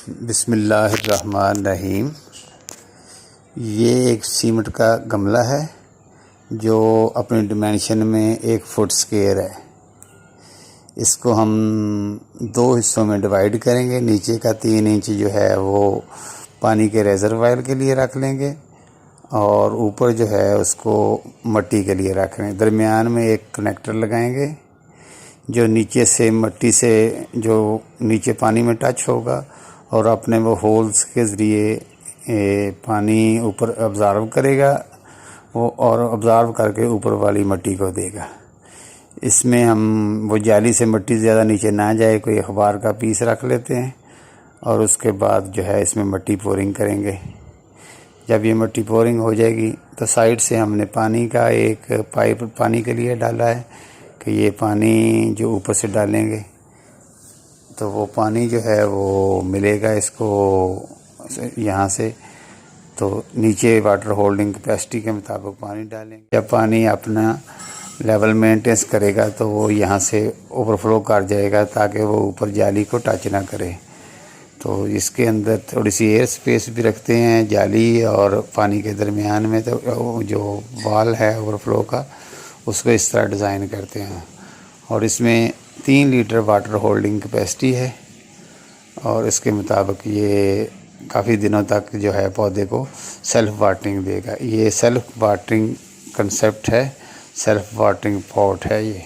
बिस्मिल्लाहिर्रहमानिर्रहीम। ये एक सीमेंट का गमला है जो अपने डिमेंशन में 1 फुट स्क्वायर है। इसको हम 2 हिस्सों में डिवाइड करेंगे। नीचे का 3 इंच जो है वो पानी के रेजरवायर के लिए रख लेंगे और ऊपर जो है उसको मिट्टी के लिए रख लेंगे। दरमियान में एक कनेक्टर लगाएंगे जो नीचे से मिट्टी से जो नीचे पानी में टच होगा और अपने वो होल्स के ज़रिए पानी ऊपर ऑब्ज़र्व करेगा वो और ऑब्ज़र्व करके ऊपर वाली मिट्टी को देगा। इसमें हम वो जाली से मिट्टी ज़्यादा नीचे ना जाए कोई अखबार का पीस रख लेते हैं और उसके बाद जो है इसमें मिट्टी पोरिंग करेंगे। जब ये मिट्टी पोरिंग हो जाएगी तो साइड से हमने पानी का एक पाइप पानी के लिए डाला है कि ये पानी जो ऊपर से डालेंगे तो वो पानी जो है वो मिलेगा इसको यहाँ से। तो नीचे वाटर होल्डिंग कैपेसिटी के मुताबिक पानी डालेंगे। जब पानी अपना लेवल मेंटेन करेगा तो वो यहाँ से ओवरफ्लो कर जाएगा ताकि वो ऊपर जाली को टच ना करे। तो इसके अंदर थोड़ी सी एयर स्पेस भी रखते हैं जाली और पानी के दरमियान में। तो जो वाल है ओवरफ्लो का उसको इस तरह डिज़ाइन करते हैं और इसमें 3 लीटर वाटर होल्डिंग कैपेसिटी है और इसके मुताबिक ये काफ़ी दिनों तक जो है पौधे को सेल्फ वाटरिंग देगा। ये सेल्फ वाटरिंग कंसेप्ट है, सेल्फ वाटरिंग पॉट है ये।